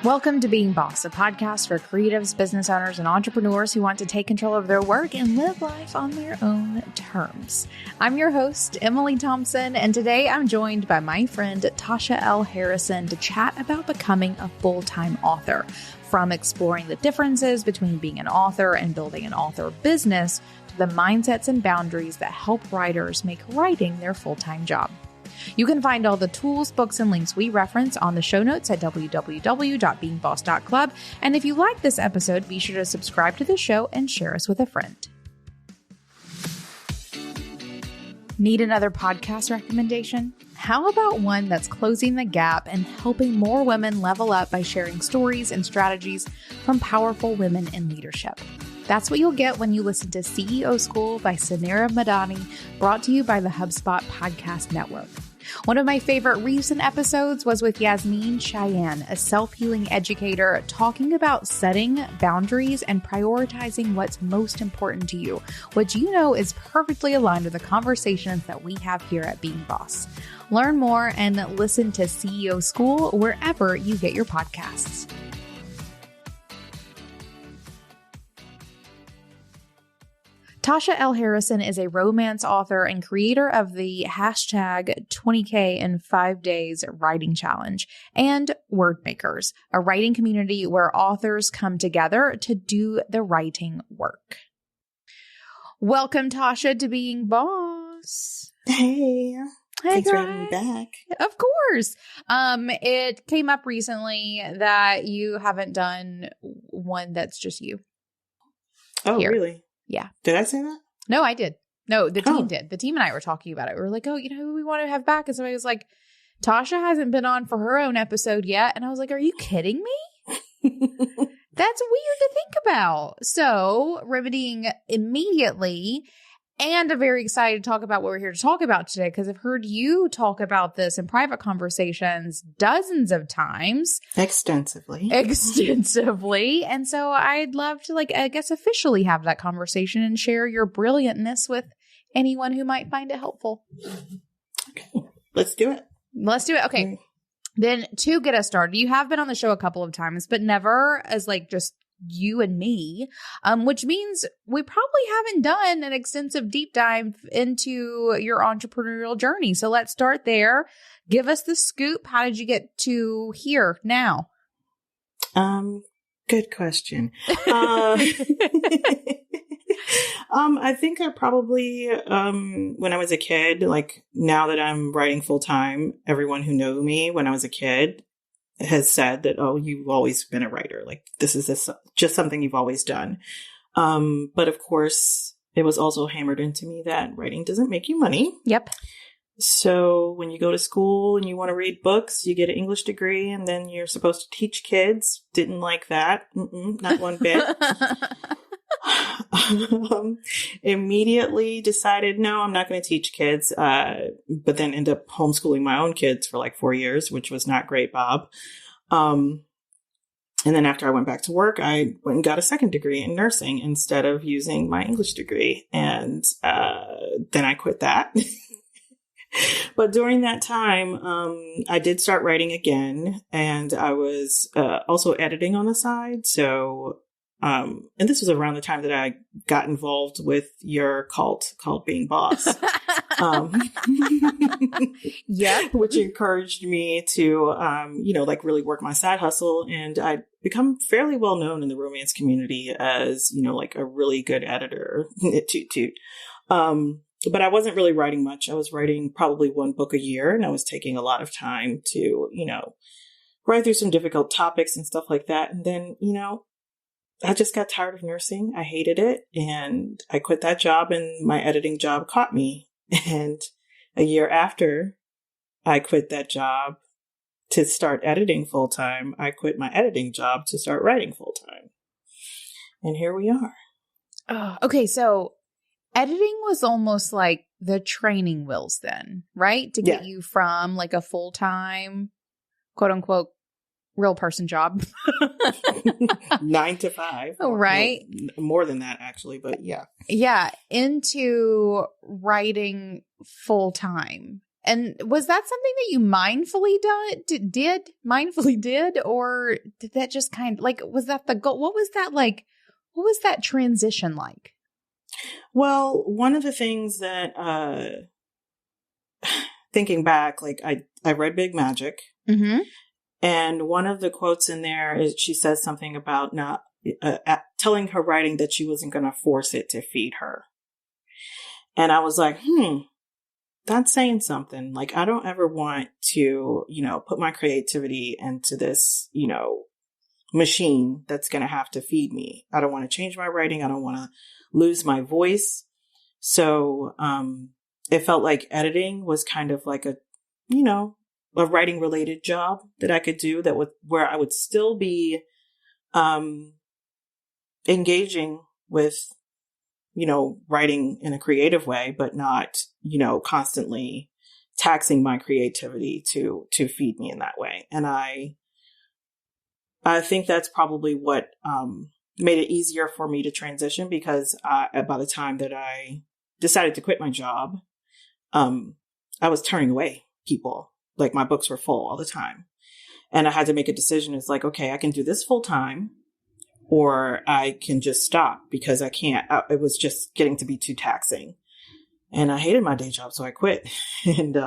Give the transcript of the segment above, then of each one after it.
Welcome to Being Boss, a podcast for creatives, business owners, and entrepreneurs who want to take control of their work and live life on their own terms. I'm your host, Emily Thompson, and today I'm joined by my friend Tasha L. Harrison to chat about becoming a full-time author, from exploring the differences between being an author and building an author business to the mindsets and boundaries that help writers make writing their full-time job. You can find all the tools, books, and links we reference on the show notes at www.beingboss.club. And if you like this episode, be sure to subscribe to the show and share us with a friend. Need another podcast recommendation? How about one that's closing the gap and helping more women level up by sharing stories and strategies from powerful women in leadership? That's what you'll get when you listen to CEO School by Sanera Madani, brought to you by the HubSpot Podcast Network. One of my favorite recent episodes was with Yasmin Cheyenne, a self-healing educator, talking about setting boundaries and prioritizing what's most important to you, which you know is perfectly aligned with the conversations that we have here at Being Boss. Learn more and listen to CEO School wherever you get your podcasts. Tasha L. Harrison is a romance author and creator of the hashtag 20K in 5 days writing challenge and Wordmakers, a writing community where authors come together to do the writing work. Welcome, Tasha, to Being Boss. Hey, thanks for having me back. Of course. It came up recently that you haven't done one that's just you. Oh, here. Really? Yeah. Did I say that? No, I did. No, the team did. The team and I were talking about it. We were like, oh, you know who we want to have back? And somebody was like, Tasha hasn't been on for her own episode yet. And I was like, are you kidding me? That's weird to think about. So remedying immediately. And I'm very excited to talk about what we're here to talk about today, because I've heard you talk about this in private conversations dozens of times. Extensively. And so I'd love to, officially have that conversation and share your brilliantness with anyone who might find it helpful. Okay. Let's do it. Okay. Then to get us started, you have been on the show a couple of times, but never as just you and me, which means we probably haven't done an extensive deep dive into your entrepreneurial journey. So let's start there. Give us the scoop. How did you get to here now? Good question. I think I probably, when I was a kid, now that I'm writing full time, everyone who knew me when I was a kid has said that, oh, you've always been a writer. This is just something you've always done. But of course, it was also hammered into me that writing doesn't make you money. Yep. So when you go to school and you want to read books, you get an English degree and then you're supposed to teach kids. Didn't like that. Not one bit. Immediately decided, no, I'm not going to teach kids. But then ended up homeschooling my own kids for 4 years, which was not great, Bob. And then after I went back to work, I went and got a second degree in nursing instead of using my English degree. And then I quit that. But during that time, I did start writing again, and I was also editing on the side. So and this was around the time that I got involved with your cult called Being Boss. Yeah. Which encouraged me to, really work my side hustle. And I'd become fairly well known in the romance community as, a really good editor. Toot toot. But I wasn't really writing much. I was writing probably one book a year, and I was taking a lot of time to, write through some difficult topics and stuff like that. And then, I just got tired of nursing. I hated it. And I quit that job, and my editing job caught me. And a year after I quit that job to start editing full time, I quit my editing job to start writing full time. And here we are. Oh, okay. So editing was almost like the training wheels then, right? To get you from a full-time, quote unquote, real person job. 9 to 5. Right. More than that, actually. But yeah. Yeah. Into writing full time. And was that something that you mindfully did, or did that just kind of like, was that the goal? What was that like? What was that transition like? Well, one of the things that, thinking back, like I read Big Magic, Mm-hmm. and one of the quotes in there is she says something about not telling her writing that she wasn't going to force it to feed her. And I was like, that's saying something. Like, I don't ever want to, put my creativity into this, machine that's going to have to feed me. I don't want to change my writing. I don't want to lose my voice. So, it felt like editing was kind of like a writing related job that I could do where I would still be, engaging with, writing in a creative way, but not, constantly taxing my creativity to feed me in that way. And I think that's probably what, made it easier for me to transition, because by the time that I decided to quit my job, I was turning away people. Like, my books were full all the time. And I had to make a decision. It's like, okay, I can do this full time, or I can just stop, because I can't. It was just getting to be too taxing. And I hated my day job, so I quit. And,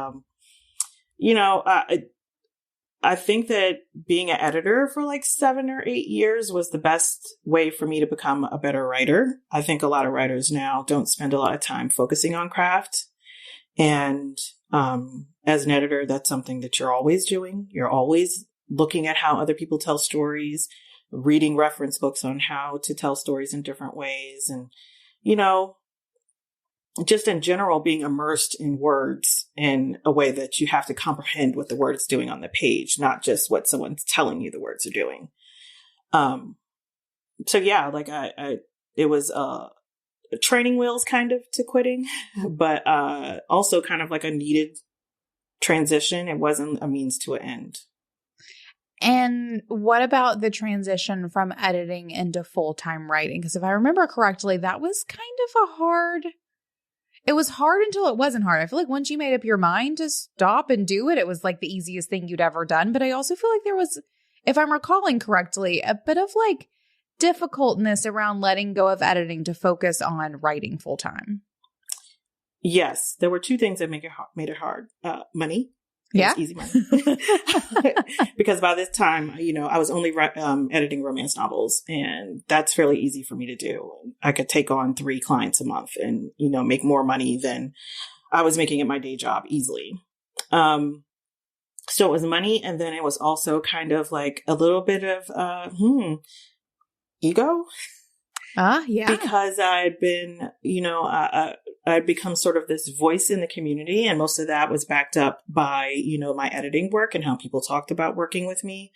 I think that being an editor for like 7 or 8 years was the best way for me to become a better writer. I think a lot of writers now don't spend a lot of time focusing on craft. And as an editor, that's something that you're always doing. You're always looking at how other people tell stories, reading reference books on how to tell stories in different ways. And, just in general, being immersed in words in a way that you have to comprehend what the word is doing on the page, not just what someone's telling you the words are doing. So yeah, like it was training wheels kind of to quitting, but also kind of like a needed transition. It wasn't a means to an end. And what about the transition from editing into full-time writing? Because if I remember correctly, that was kind of it was hard until it wasn't hard. I feel like once you made up your mind to stop and do it, it was like the easiest thing you'd ever done. But I also feel like there was, if I'm recalling correctly, a bit of like difficultness around letting go of editing to focus on writing full-time. Yes, there were two things that made it hard. Money. Yeah. Easy money. Because by this time, I was only editing romance novels, and that's fairly easy for me to do. I could take on 3 clients a month and, make more money than I was making at my day job easily. So it was money. And then it was also kind of like a little bit of, ego. Yeah. Because I'd been, I'd become sort of this voice in the community, and most of that was backed up by, my editing work and how people talked about working with me.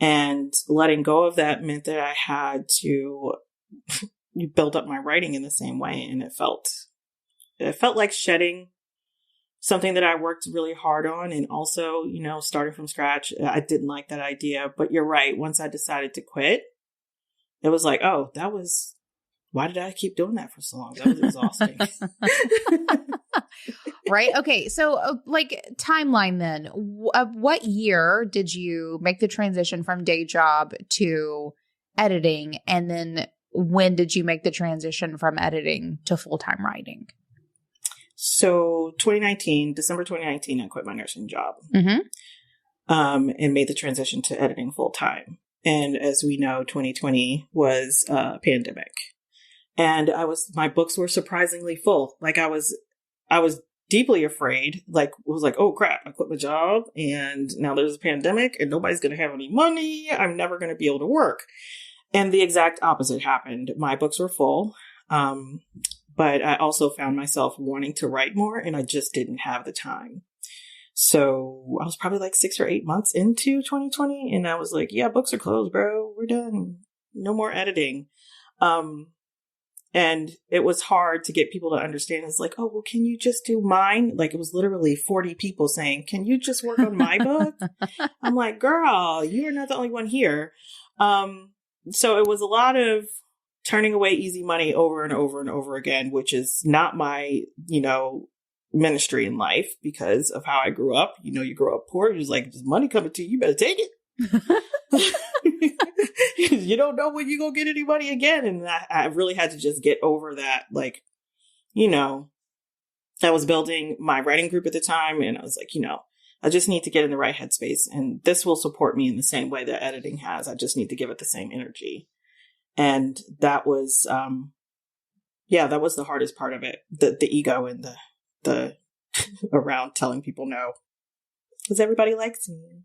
And letting go of that meant that I had to build up my writing in the same way. And it felt like shedding something that I worked really hard on. And also, starting from scratch. I didn't like that idea, but you're right. Once I decided to quit, it was like, oh, why did I keep doing that for so long? That was exhausting. Right. Okay. So like timeline then, what year did you make the transition from day job to editing? And then when did you make the transition from editing to full-time writing? So December 2019, I quit my nursing job, and made the transition to editing full-time. And as we know, 2020 was a pandemic. And my books were surprisingly full. Like I was deeply afraid, was like, oh crap, I quit my job and now there's a pandemic and nobody's going to have any money. I'm never going to be able to work. And the exact opposite happened. My books were full. But I also found myself wanting to write more, and I just didn't have the time. So I was probably like 6 or 8 months into 2020, and I was like, yeah, books are closed, bro. We're done. No more editing. And it was hard to get people to understand. It's like, oh, well, can you just do mine? Like, it was literally 40 people saying, can you just work on my book? I'm like, girl, you are not the only one here. So it was a lot of turning away easy money over and over and over again, which is not my, ministry in life because of how I grew up. You know, you grow up poor, you're just like, there's money coming to you, you better take it. You don't know when you're going to get any money again. And I really had to just get over that. Like, you know, I was building my writing group at the time, and I was like, you know, I just need to get in the right headspace, and this will support me in the same way that editing has. I just need to give it the same energy. And that was, that was the hardest part of it. The ego and the around telling people no, because everybody likes me.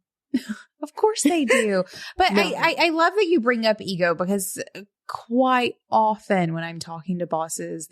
Of course they do. But no. I love that you bring up ego, because quite often when I'm talking to bosses,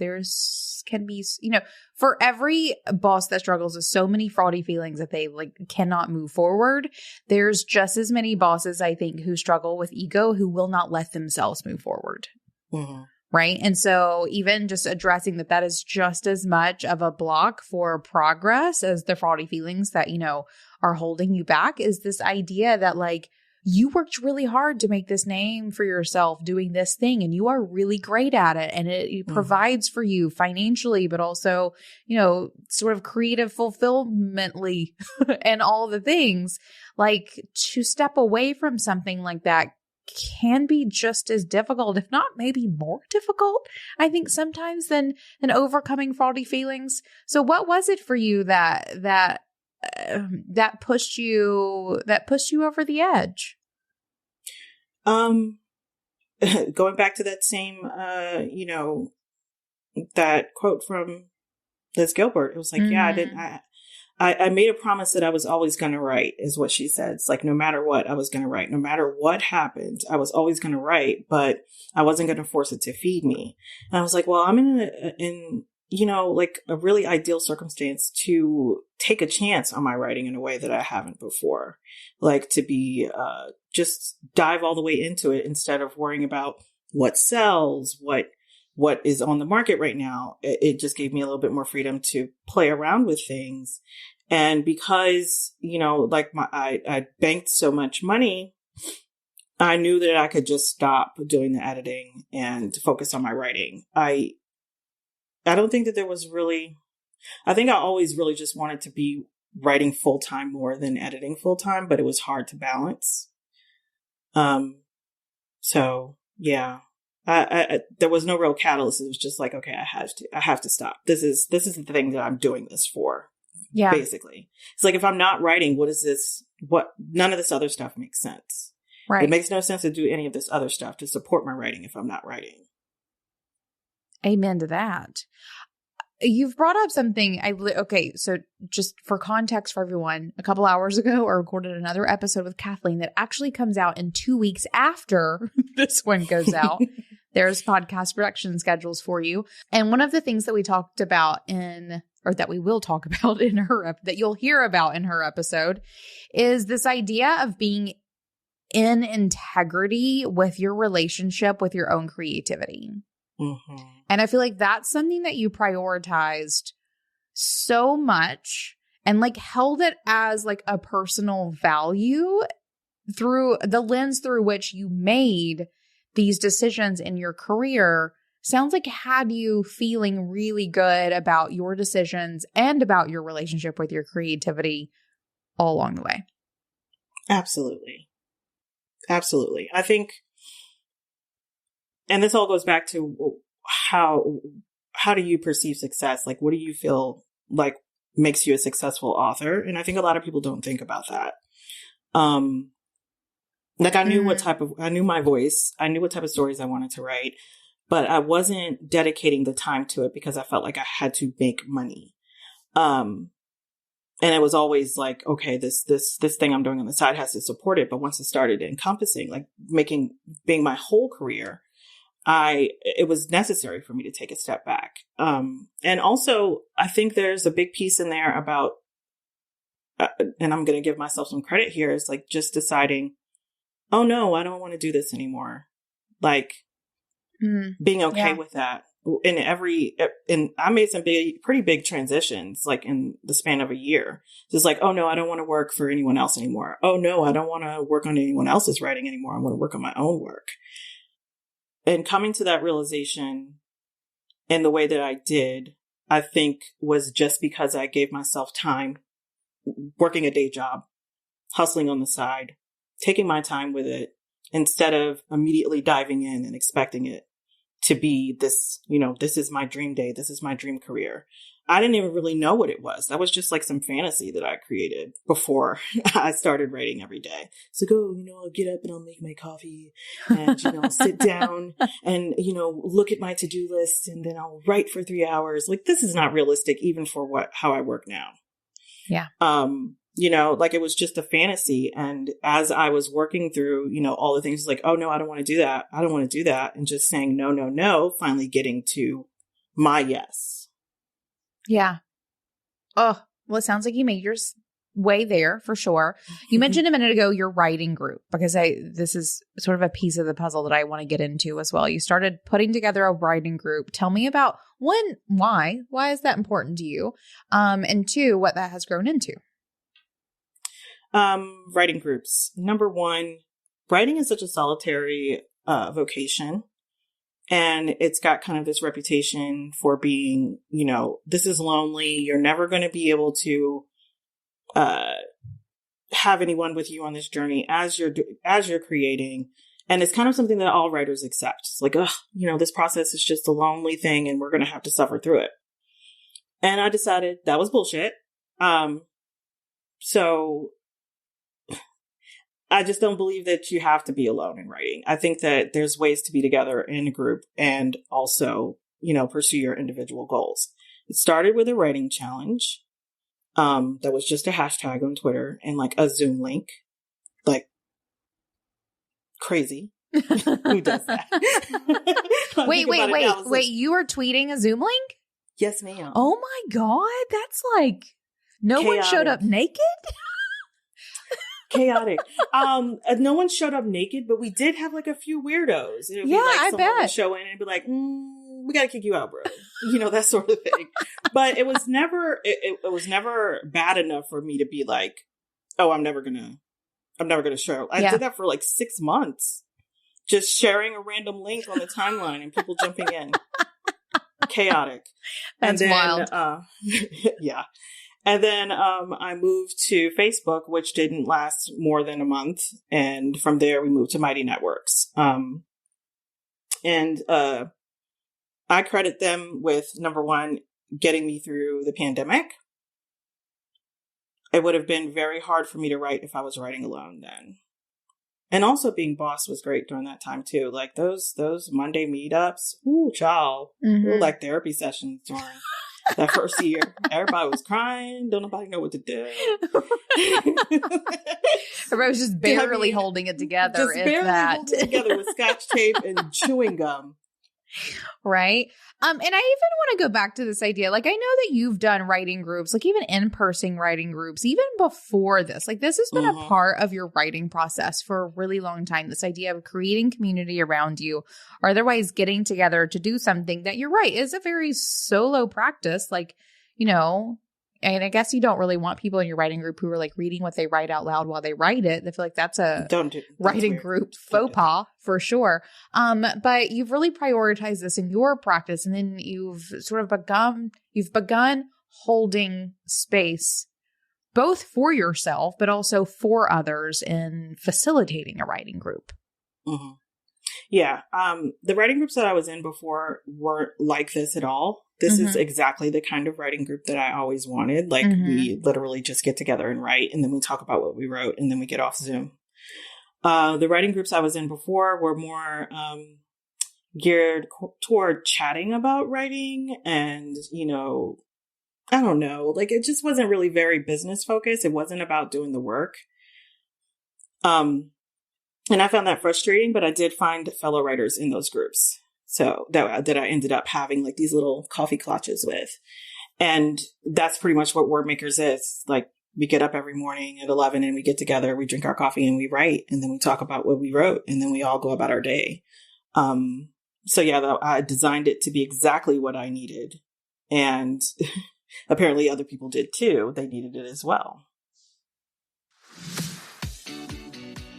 can be, you know, for every boss that struggles with so many fraudy feelings that they like cannot move forward, there's just as many bosses, I think, who struggle with ego who will not let themselves move forward. Mm-hmm. Right. And so even just addressing that is just as much of a block for progress as the fraudy feelings that, you know, are holding you back, is this idea that like you worked really hard to make this name for yourself doing this thing, and you are really great at it, and it provides for you financially, but also, you know, sort of creative fulfillmently and all the things. Like, to step away from something like that can be just as difficult, if not maybe more difficult, I think sometimes than overcoming fraudy feelings. So what was it for you that pushed you over the edge? Going back to that same you know, that quote from Liz Gilbert, it was like, I made a promise that I was always going to write, is what she said. It's like, no matter what, I was going to write. No matter what happened, I was always going to write, but I wasn't going to force it to feed me. And I was like, well, I'm in you know, like a really ideal circumstance to take a chance on my writing in a way that I haven't before. Like to be, just dive all the way into it instead of worrying about what sells, what is on the market right now. It just gave me a little bit more freedom to play around with things. And because, you know, like I banked so much money, I knew that I could just stop doing the editing and focus on my writing. I don't think that there was really, I think I always really just wanted to be writing full time more than editing full time, but it was hard to balance. So yeah, there was no real catalyst. It was just like, okay, I have to stop. This is the thing that I'm doing this for. Yeah. Basically. It's like, if I'm not writing, what is this? None of this other stuff makes sense. Right. It makes no sense to do any of this other stuff to support my writing if I'm not writing. Amen to that. You've brought up something. Okay, so just for context for everyone, a couple hours ago, I recorded another episode with Kathleen that actually comes out in 2 weeks after this one goes out. There's podcast production schedules for you. And one of the things that we talked about that we will talk about in that you'll hear about in her episode, is this idea of being in integrity with your relationship with your own creativity. Mm-hmm. And I feel like that's something that you prioritized so much and like held it as like a personal value through the lens through which you made these decisions in your career. Sounds like had you feeling really good about your decisions and about your relationship with your creativity all along the way. Absolutely. Absolutely. I think, and this all goes back to how do you perceive success? Like, what do you feel like makes you a successful author? And I think a lot of people don't think about that. Like I knew I knew my voice. I knew what type of stories I wanted to write, but I wasn't dedicating the time to it because I felt like I had to make money. And it was always like, okay, this thing I'm doing on the side has to support it. But once it started encompassing, like being my whole career, it was necessary for me to take a step back. And also I think there's a big piece in there about, and I'm going to give myself some credit here, is like just deciding, oh no, I don't want to do this anymore. Like being okay with that. And I made some pretty big transitions, like in the span of a year. Just like, oh no, I don't want to work for anyone else anymore. Oh no, I don't want to work on anyone else's writing anymore. I want to work on my own work. And coming to that realization in the way that I did, I think was just because I gave myself time working a day job, hustling on the side, taking my time with it instead of immediately diving in and expecting it to be this, this is my dream day. This is my dream career. I didn't even really know what it was. That was just like some fantasy that I created before I started writing every day. It's like, I'll get up and I'll make my coffee and, sit down and, look at my to-do list and then I'll write for 3 hours. Like, this is not realistic even for how I work now. Yeah. Like it was just a fantasy. And as I was working through, all the things like, oh no, I don't want to do that. I don't want to do that. And just saying, no, no, no, finally getting to my yes. Yeah. Oh, well, it sounds like you made your way there for sure. You mentioned a minute ago your writing group, because this is sort of a piece of the puzzle that I want to get into as well. You started putting together a writing group. Tell me about one, why is that important to you? And two, what that has grown into. Writing groups. Number one, writing is such a solitary vocation. And it's got kind of this reputation for being, this is lonely. You're never going to be able to have anyone with you on this journey as you're creating. And it's kind of something that all writers accept. It's like, this process is just a lonely thing and we're going to have to suffer through it. And I decided that was bullshit. So I just don't believe that you have to be alone in writing. I think that there's ways to be together in a group and also, pursue your individual goals. It started with a writing challenge. That was just a hashtag on Twitter and like a Zoom link. Like crazy. Who does that? Wait, you were tweeting a Zoom link? Yes, ma'am. Oh my God. That's like, no Chaotic. one showed up naked? Chaotic. No one showed up naked, but we did have like a few weirdos. It would be like I someone bet. would show in and be like, we got to kick you out, bro. That sort of thing. But it was never, it was never bad enough for me to be like, oh, I'm never gonna show. I did that for like 6 months, just sharing a random link on the timeline and people jumping in. Chaotic. That's wild. Yeah. And then I moved to Facebook, which didn't last more than a month. And from there, we moved to Mighty Networks. And I credit them with, number one, getting me through the pandemic. It would have been very hard for me to write if I was writing alone then. And also being boss was great during that time, too. Like those Monday meetups, ooh, child. Mm-hmm. They were like therapy sessions during that first year. Everybody was crying. Don't nobody know what to do. Everybody was just barely holding it together. Just barely holding it together with Scotch tape and chewing gum. Right. And I even want to go back to this idea. Like, I know that you've done writing groups, like even in-person writing groups, even before this. Like, this has been a part of your writing process for a really long time. This idea of creating community around you, or otherwise getting together to do something that, you're right, is a very solo practice. Like, and I guess you don't really want people in your writing group who are like reading what they write out loud while they write it. I feel like that's a writing group faux pas for sure. But you've really prioritized this in your practice, and then you've sort of begun holding space both for yourself, but also for others in facilitating a writing group. Mm-hmm. Yeah. The writing groups that I was in before weren't like this at all. This is exactly the kind of writing group that I always wanted. Like we literally just get together and write, and then we talk about what we wrote, and then we get off Zoom. The writing groups I was in before were more geared toward chatting about writing, and, I don't know, like it just wasn't really very business focused. It wasn't about doing the work. And I found that frustrating, but I did find fellow writers in those groups. So that I ended up having like these little coffee clutches with. And that's pretty much what Word Makers is. Like we get up every morning at 11 and we get together, we drink our coffee and we write, and then we talk about what we wrote, and then we all go about our day. So yeah, I designed it to be exactly what I needed. And apparently other people did too. They needed it as well.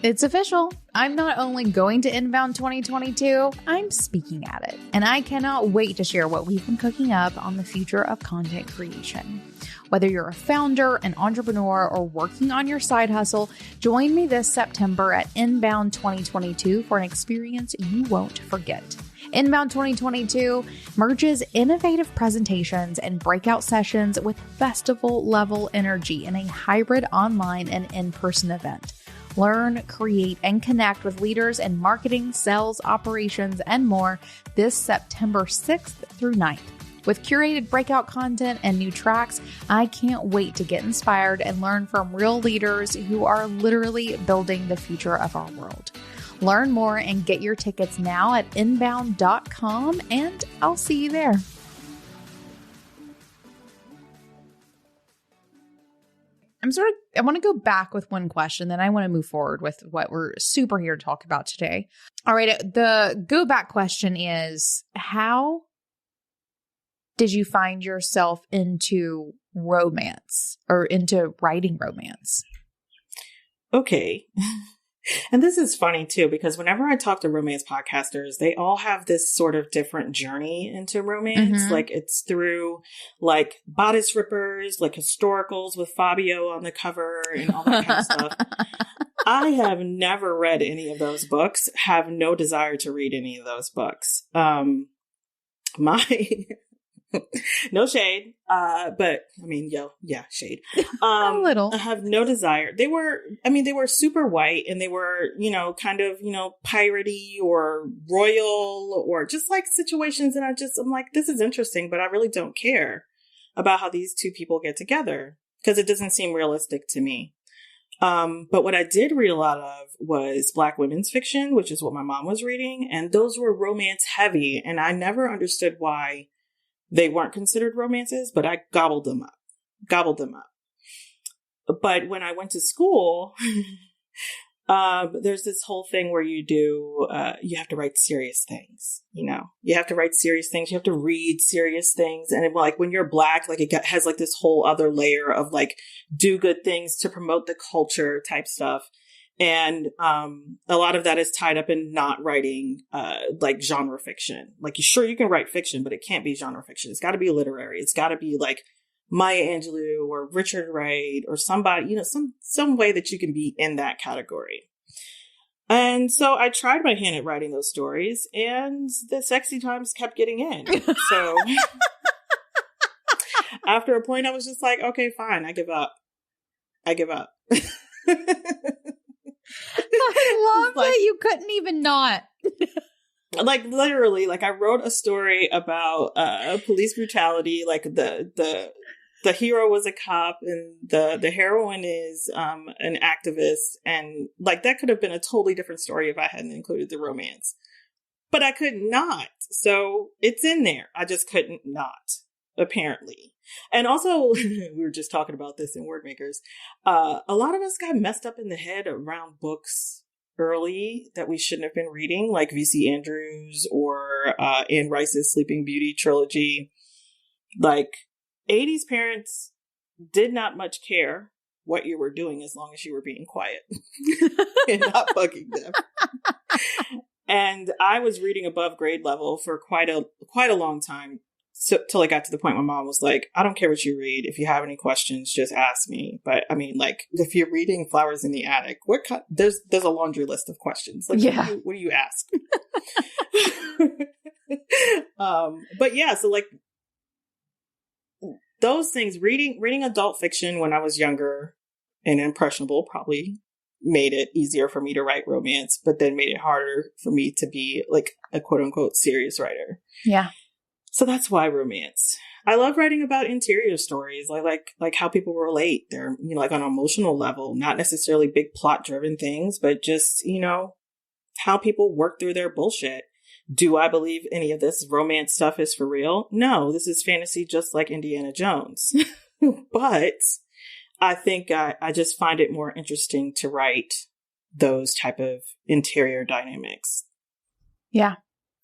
It's official. I'm not only going to Inbound 2022, I'm speaking at it. And I cannot wait to share what we've been cooking up on the future of content creation. Whether you're a founder, an entrepreneur, or working on your side hustle, join me this September at Inbound 2022 for an experience you won't forget. Inbound 2022 merges innovative presentations and breakout sessions with festival-level energy in a hybrid online and in-person event. Learn, create, and connect with leaders in marketing, sales, operations, and more this September 6th through 9th. With curated breakout content and new tracks, I can't wait to get inspired and learn from real leaders who are literally building the future of our world. Learn more and get your tickets now at inbound.com, and I'll see you there. I want to go back with one question, then I want to move forward with what we're super here to talk about today. All right. The go back question is, how did you find yourself into romance or into writing romance? Okay. And this is funny too, because whenever I talk to romance podcasters, they all have this sort of different journey into romance. Mm-hmm. Like it's through like bodice rippers, like historicals with Fabio on the cover and all that kind of stuff. I have never read any of those books, have no desire to read any of those books. No shade. But I mean, shade. A little. I have no desire. They were super white, and they were, kind of, piratey or royal or just like situations. And I'm like, this is interesting, but I really don't care about how these two people get together because it doesn't seem realistic to me. But what I did read a lot of was Black women's fiction, which is what my mom was reading. And those were romance heavy. And I never understood why they weren't considered romances, but I gobbled them up. But when I went to school, there's this whole thing where you have to write serious things, you have to write serious things. You have to read serious things. And like when you're Black, like it has like this whole other layer of like do good things to promote the culture type stuff. And a lot of that is tied up in not writing like genre fiction. Like, you can write fiction, but it can't be genre fiction. It's got to be literary. It's got to be like Maya Angelou or Richard Wright or somebody, some way that you can be in that category. And so I tried my hand at writing those stories, and the sexy times kept getting in. So after a point, I was just like, okay, fine, I give up. I love that you couldn't even not. Like literally, like I wrote a story about police brutality. Like the hero was a cop and the heroine is an activist, and like that could have been a totally different story if I hadn't included the romance. But I could not. So it's in there. I just couldn't not, apparently. And also, we were just talking about this in Word Makers. A lot of us got messed up in the head around books early that we shouldn't have been reading, like V.C. Andrews or Anne Rice's Sleeping Beauty trilogy. Like, 80s parents did not much care what you were doing as long as you were being quiet and not bugging them. And I was reading above grade level for quite a long time. So till I got to the point my mom was like, I don't care what you read. If you have any questions, just ask me. But I mean, like, if you're reading Flowers in the Attic, there's a laundry list of questions. Like, yeah. What do you ask? But yeah, so like those things, reading adult fiction when I was younger and impressionable probably made it easier for me to write romance, but then made it harder for me to be like a quote unquote serious writer. Yeah. So that's why romance. I love writing about interior stories. I like how people relate. They're, like on an emotional level, not necessarily big plot driven things, but just, how people work through their bullshit. Do I believe any of this romance stuff is for real? No, this is fantasy just like Indiana Jones. But I think I just find it more interesting to write those type of interior dynamics. Yeah.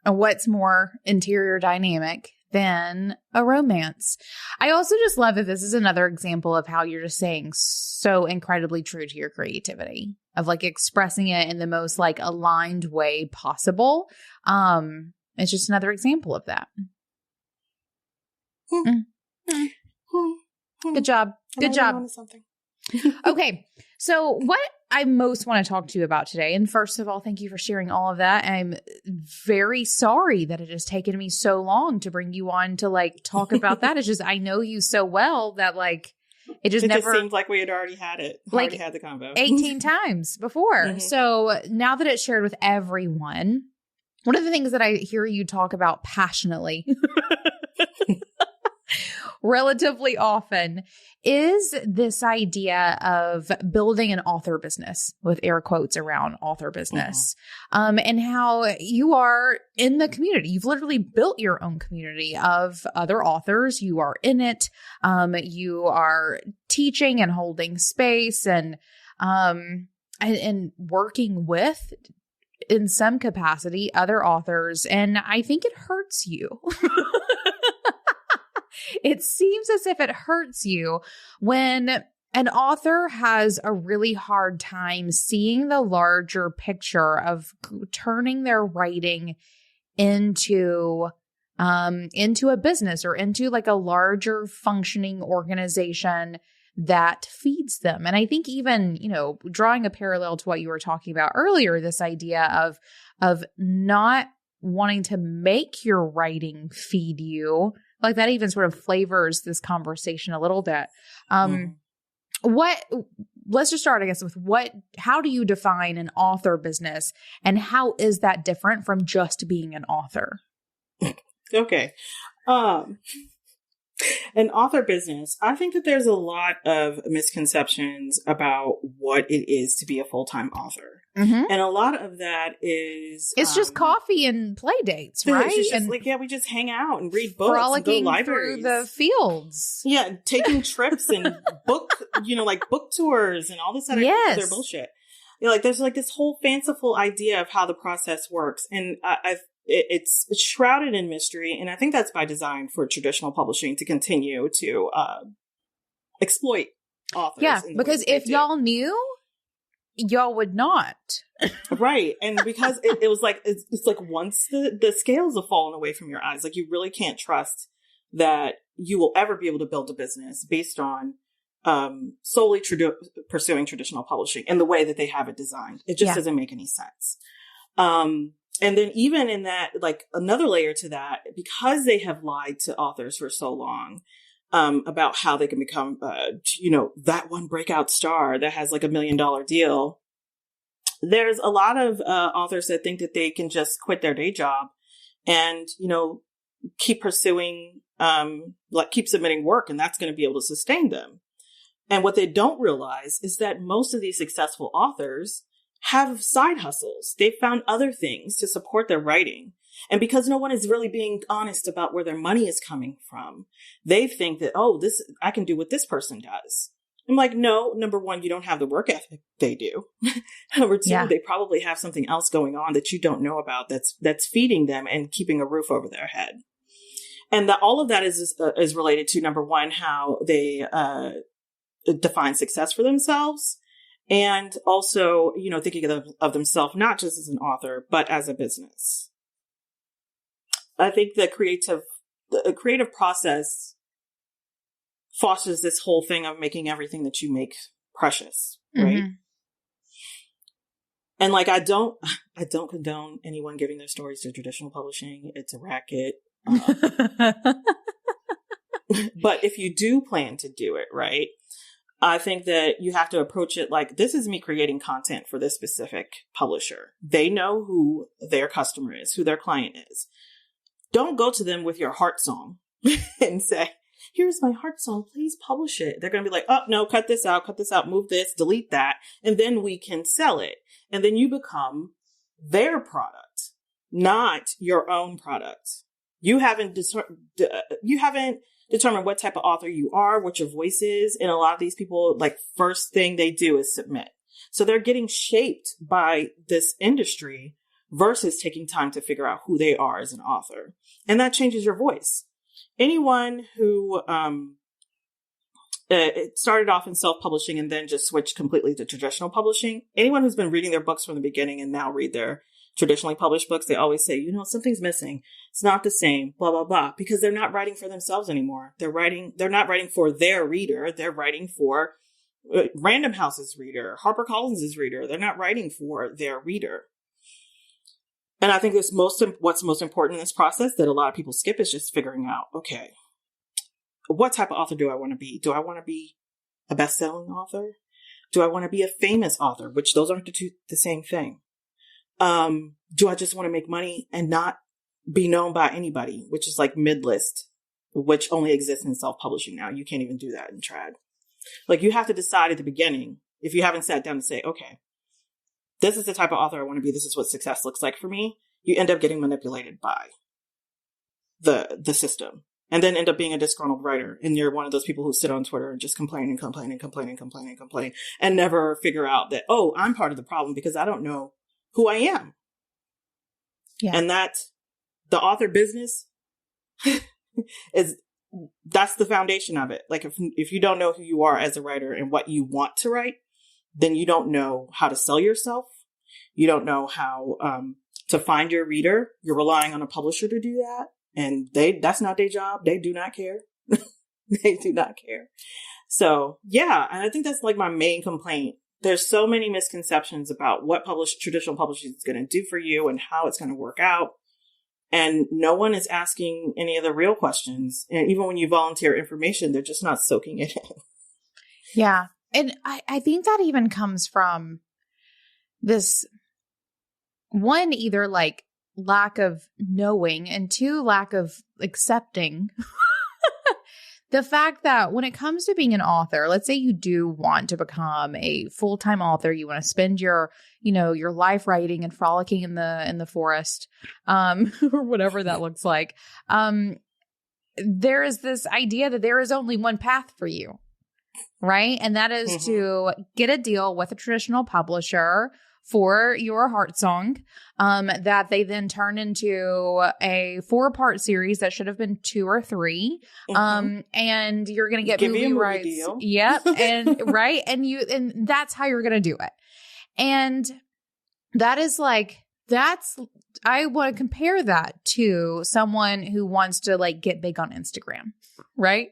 And what's more interior dynamic than a romance? I also just love that this is another example of how you're just saying so incredibly true to your creativity. of like expressing it in the most like aligned way possible. It's just another example of that. Good job. Good job. Okay. So what I most want to talk to you about today, and first of all, thank you for sharing all of that. I'm very sorry that it has taken me so long to bring you on to like talk about that. It's just, I know you so well that like, it just seemed like we had already had it. Like already had the combo 18 times before. Mm-hmm. So now that it's shared with everyone, one of the things that I hear you talk about passionately relatively often is this idea of building an author business, with air quotes around author business, and how you are in the community. You've literally built your own community of other authors. You are in it. You are teaching and holding space and working with, in some capacity, other authors. And I think it hurts you. It seems as if it hurts you when an author has a really hard time seeing the larger picture of turning their writing into a business or into like a larger functioning organization that feeds them. And I think even, drawing a parallel to what you were talking about earlier, this idea of not wanting to make your writing feed you, like that even sort of flavors this conversation a little bit. Let's just start, I guess, with how do you define an author business, and how is that different from just being an author? Okay. An author business, I think that there's a lot of misconceptions about what it is to be a full-time author. Mm-hmm. And a lot of that is... It's just coffee and play dates, right? It's just we just hang out and read books and go to libraries. Through the fields. Yeah, taking trips and book tours and all this other other bullshit. There's like this whole fanciful idea of how the process works. And it's shrouded in mystery. And I think that's by design for traditional publishing to continue to exploit authors. Yeah, because if y'all knew, y'all would not. Right. And because it was like, it's like once the scales have fallen away from your eyes, like you really can't trust that you will ever be able to build a business based on solely pursuing traditional publishing in the way that they have it designed. It just doesn't make any sense. And then even in that, like another layer to that, because they have lied to authors for so long, about how they can become, that one breakout star that has like $1 million deal. There's a lot of authors that think that they can just quit their day job and, keep pursuing, keep submitting work, and that's going to be able to sustain them. And what they don't realize is that most of these successful authors have side hustles. They've found other things to support their writing. And because no one is really being honest about where their money is coming from, they think that, I can do what this person does. I'm like, no, number one, you don't have the work ethic they do. Number two, they probably have something else going on that you don't know about that's feeding them and keeping a roof over their head. And that all of that is related to, number one, how they define success for themselves. And also, thinking of themselves not just as an author, but as a business. I think the creative process fosters this whole thing of making everything that you make precious, right? Mm-hmm. And like, I don't condone anyone giving their stories to traditional publishing. It's a racket. But if you do plan to do it, right? I think that you have to approach it like, this is me creating content for this specific publisher. They know who their customer is, who their client is. Don't go to them with your heart song and say, here's my heart song, please publish it. They're going to be like, oh, no, cut this out, move this, delete that, and then we can sell it. And then you become their product, not your own product. You haven't determine what type of author you are, what your voice is. And a lot of these people, like, first thing they do is submit. So they're getting shaped by this industry versus taking time to figure out who they are as an author. And that changes your voice. Anyone who it started off in self-publishing and then just switched completely to traditional publishing. Anyone who's been reading their books from the beginning and now read their traditionally published books, they always say, something's missing. It's not the same, blah, blah, blah, because they're not writing for themselves anymore. They're not writing for their reader. They're writing for Random House's reader, HarperCollins's reader. They're not writing for their reader. And I think what's most important in this process that a lot of people skip is just figuring out, okay, what type of author do I want to be? Do I want to be a best-selling author? Do I want to be a famous author? Which those aren't the same thing. Do I just want to make money and not be known by anybody, which is like mid-list, which only exists in self-publishing now. You can't even do that in trad. Like, you have to decide at the beginning, if you haven't sat down to say, okay, this is the type of author I want to be. This is what success looks like for me. You end up getting manipulated by the system, and then end up being a disgruntled writer. And you're one of those people who sit on Twitter and just complain and complain and complain and complain and complain and never figure out that, oh, I'm part of the problem because I don't know who I am. Yeah. And that the author business that's the foundation of it. Like, if you don't know who you are as a writer and what you want to write, then you don't know how to sell yourself. You don't know how to find your reader. You're relying on a publisher to do that. And that's not their job. They do not care. They do not care. So yeah, and I think that's like my main complaint. There's so many misconceptions about what traditional publishing is going to do for you and how it's going to work out. And no one is asking any of the real questions. And even when you volunteer information, they're just not soaking it in. Yeah. And I think that even comes from this, one, either like lack of knowing, and two, lack of accepting the fact that when it comes to being an author, let's say you do want to become a full-time author, you want to spend your life writing and frolicking in the forest, or whatever that looks like. There is this idea that there is only one path for you, right? And that is to get a deal with a traditional publisher for your heart song, that they then turn into a 4-part series that should have been 2 or 3. And you're going to get movie rights. Deal. Yep. And right. And that's how you're going to do it. And that is like, I want to compare that to someone who wants to like get big on Instagram, right?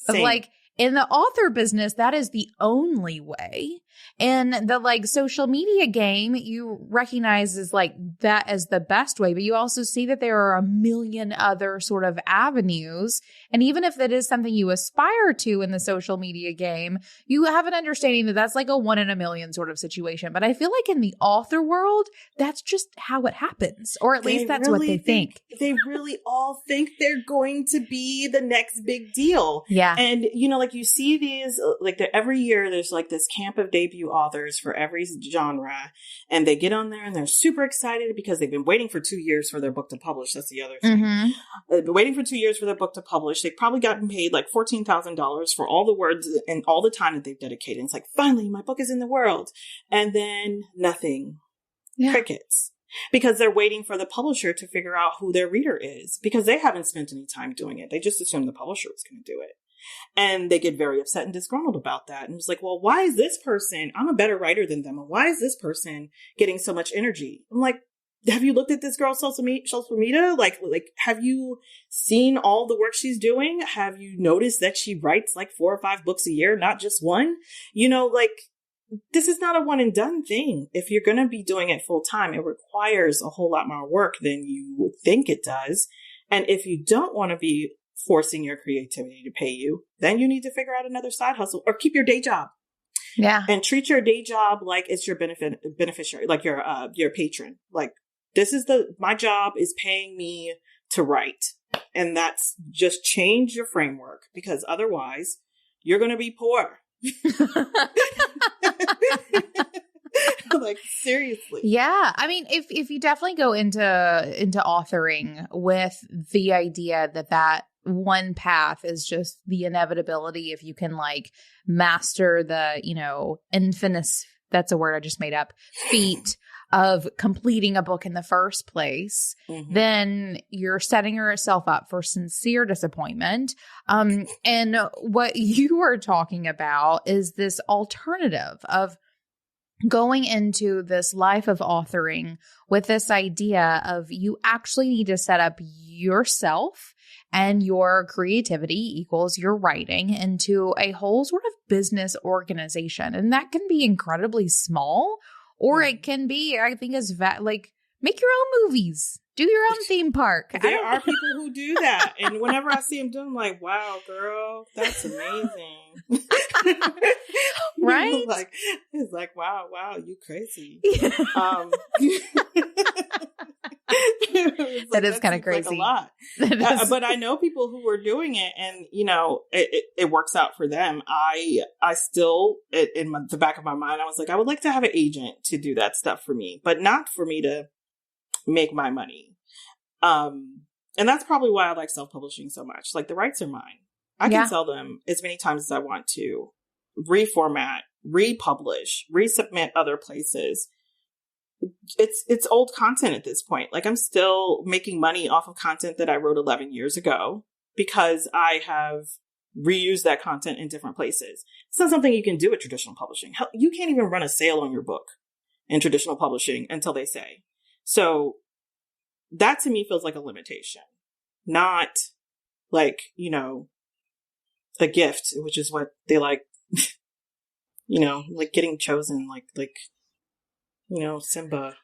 Same. Of like, in the author business, that is the only way. In the like social media game, you recognize as like that as the best way, but you also see that there are a million other sort of avenues. And even if that is something you aspire to in the social media game, you have an understanding that that's like a 1 in a million sort of situation. But I feel like in the author world, that's just how it happens, or at least that's what they think. They really all think they're going to be the next big deal. Yeah. And, like you see these, like every year there's like this camp of debut authors for every genre, and they get on there and they're super excited because they've been waiting for 2 years for their book to publish. That's the other thing. They've been waiting for 2 years for their book to publish. They've probably gotten paid like $14,000 for all the words and all the time that they've dedicated. And it's like, finally, my book is in the world. And then nothing. Yeah. Crickets. Because they're waiting for the publisher to figure out who their reader is, because they haven't spent any time doing it. They just assume the publisher was going to do it. And they get very upset and disgruntled about that. And it's like, well, why is this person, I'm a better writer than them, and why is this person getting so much energy? I'm like, have you looked at this girl's social media? Like, have you seen all the work she's doing? Have you noticed that she writes like 4 or 5 books a year, not just one? This is not a one and done thing. If you're going to be doing it full time, it requires a whole lot more work than you think it does. And if you don't want to be forcing your creativity to pay you, then you need to figure out another side hustle or keep your day job. Yeah. And treat your day job like it's your beneficiary, like your patron. Like, my job is paying me to write. And that's just change your framework, because otherwise you're going to be poor. Like, seriously. Yeah. I mean, if you definitely go into authoring with the idea that one path is just the inevitability, if you can like master the, infinite, that's a word I just made up, feat of completing a book in the first place, then you're setting yourself up for sincere disappointment. And what you are talking about is this alternative of going into this life of authoring with this idea of you actually need to set up yourself and your creativity equals your writing into a whole sort of business organization. And that can be incredibly small, or it can be, I think, like make your own movies, do your own theme park. There are people who do that. And whenever I see them do, I'm like, wow, girl, that's amazing. Right? It's like, wow, you crazy. That is kind of crazy. Like a lot. But I know people who are doing it and, it works out for them. I still, the back of my mind, I was like, I would like to have an agent to do that stuff for me, but not for me to make my money. And that's probably why I like self-publishing so much. Like, the rights are mine. I can sell them as many times as I want to, reformat, republish, resubmit other places. It's old content at this point. Like, I'm still making money off of content that I wrote 11 years ago because I have reused that content in different places. It's not something you can do with traditional publishing. Hell, you can't even run a sale on your book in traditional publishing until they say. So that to me feels like a limitation, not like, a gift, which is what they like, like getting chosen, like, Simba.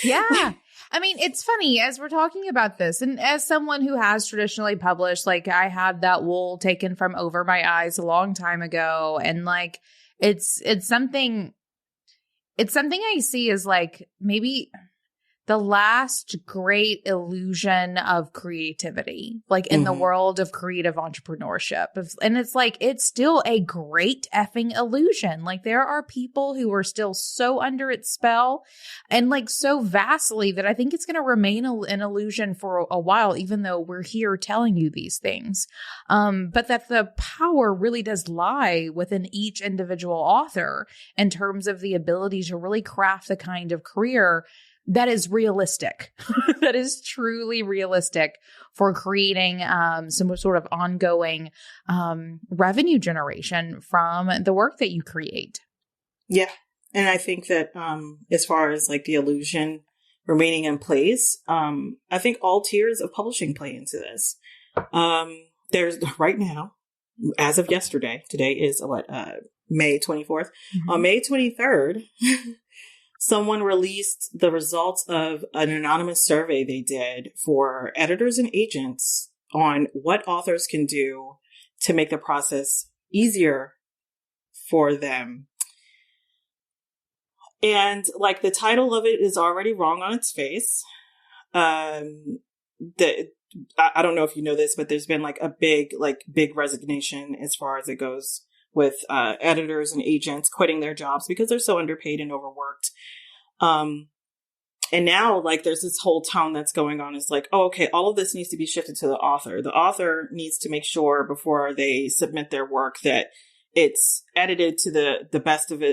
Yeah. I mean, it's funny as we're talking about this, and as someone who has traditionally published, like, I had that wool taken from over my eyes a long time ago. And like, it's something I see as like maybe the last great illusion of creativity, like in the world of creative entrepreneurship. And it's like, it's still a great effing illusion. Like, there are people who are still so under its spell and like so vastly that I think it's going to remain an illusion for a while, even though we're here telling you these things. But that the power really does lie within each individual author in terms of the ability to really craft the kind of career that is realistic, that is truly realistic for creating some sort of ongoing revenue generation from the work that you create. Yeah. And I think that as far as like the illusion remaining in place, I think all tiers of publishing play into this. There's right now, as of yesterday, today is May 24th. On May 23rd, someone released the results of an anonymous survey they did for editors and agents on what authors can do to make the process easier for them. And like, the title of it is already wrong on its face. I don't know if you know this, but there's been like a big resignation as far as it goes with editors and agents quitting their jobs because they're so underpaid and overworked. And now, like, there's this whole tone that's going on. It's like, oh, okay, all of this needs to be shifted to the author. The author needs to make sure before they submit their work that it's edited to the best of